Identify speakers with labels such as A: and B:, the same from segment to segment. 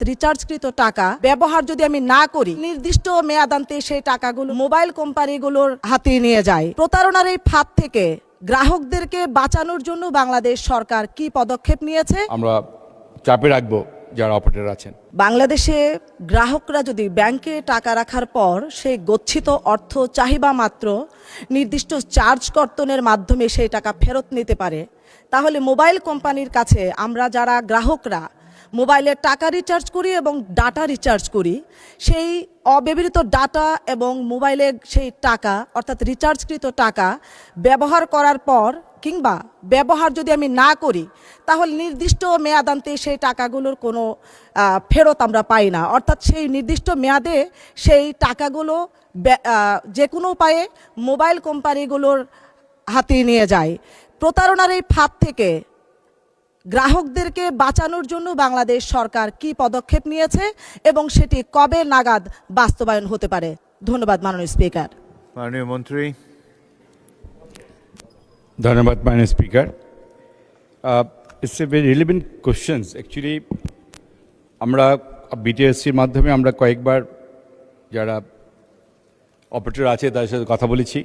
A: রিচার্জকৃত টাকা ব্যবহার যদি আমি না করি, নির্দিষ্ট মেয়াদান্তে সেই টাকাগুলো মোবাইল কোম্পানিগুলোর হাতে নিয়ে যায়। প্রতারণার এই ফাঁদ থেকে গ্রাহকদেরকে বাঁচানোর জন্য বাংলাদেশ সরকার কি পদক্ষেপ নিয়েছে?
B: আমরা চাপে রাখবো যারা অপারেটর আছেন।
A: বাংলাদেশে গ্রাহকরা যদি ব্যাংকে টাকা রাখার পর সেই গচ্ছিত অর্থ চাহিদা মাত্র নির্দিষ্ট চার্জ কর্তনের মাধ্যমে সেই টাকা ফেরত নিতে পারে, তাহলে মোবাইল কোম্পানির কাছে আমরা যারা গ্রাহকরা মোবাইলে টাকা রিচার্জ করি এবং ডাটা রিচার্জ করি, সেই অব্যবহৃত ডাটা এবং মোবাইলের সেই টাকা অর্থাৎ রিচার্জকৃত টাকা ব্যবহার করার পর কিংবা ব্যবহার যদি আমি না করি, তাহলে নির্দিষ্ট মেয়াদান্তে সেই টাকাগুলোর কোনো ফেরত আমরা পাই না। অর্থাৎ সেই নির্দিষ্ট মেয়াদে সেই টাকাগুলো যে কোনো উপায়ে মোবাইল কোম্পানিগুলোর হাতে নিয়ে যায়। প্রতারণার এই ফাঁদ থেকে গ্রাহকদেরকে বাঁচানোর জন্য বাংলাদেশ সরকার কি পদক্ষেপ নিয়েছে এবং সেটি কবে নাগাদ বাস্তবায়ন হতে পারে? ধন্যবাদ মাননীয় স্পিকার।
C: মাননীয় মন্ত্রী।
B: ধন্যবাদ মাননীয় speaker. It's a very relevant questions. Actually আমরা বিটিএসসির মাধ্যমে আমরা কয়েকবার যারা অপারেটর আছে তাদের সাথে কথা বলেছি।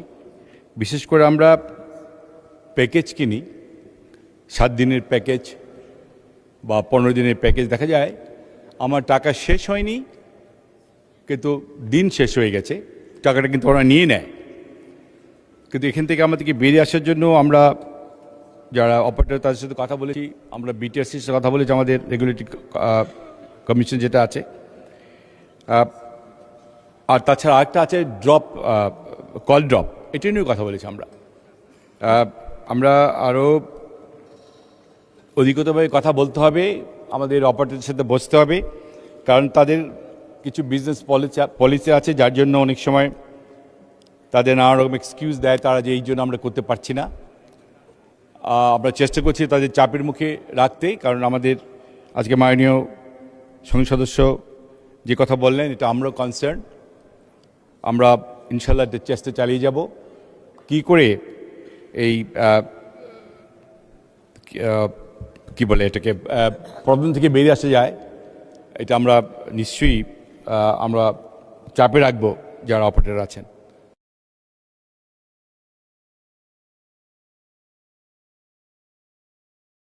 B: বিশেষ করে আমরা প্যাকেজ কিনি, 7 দিনের প্যাকেজ বা 15 দিনের প্যাকেজ। দেখা যায় আমার টাকা শেষ হয়নি কিন্তু দিন শেষ হয়ে গেছে, টাকাটা কিন্তু ওরা নিয়ে নেয়। কিন্তু এখান থেকে আমাদেরকে বেরিয়ে আসার জন্য আমরা যারা অপারেটর তাদের সাথে কথা বলেছি, আমরা বিটিআরসির সাথে কথা বলেছি, আমাদের রেগুলেটরি কমিশন যেটা আছে। আর তাছাড়া আরেকটা আছে ড্রপ, কল ড্রপ, এটা নিয়েও কথা বলেছি আমরা আরও অধিকতভাবে কথা বলতে হবে, আমাদের অপারেটরদের সাথে বসতে হবে, কারণ তাদের কিছু বিজনেস পলিসি আছে যার জন্য অনেক সময় তাদের নানা রকম এক্সকিউজ দেয় তারা যে এই জন্য আমরা করতে পারছি না। আমরা চেষ্টা করছি তাদের চাপের মুখে রাখতে, কারণ আমাদের আজকে মাননীয় সংসদ সদস্য যে কথা বললেন এটা আমরাও কনসার্ন। আমরা ইনশাল্লাহ চেষ্টা চালিয়ে যাব কি করে এই কি বলে এটাকে প্রবলেম থেকে বেরিয়ে আসা যায়। এটা আমরা নিশ্চয়ই আমরা চাপে রাখবো যারা অপারেটর আছেন।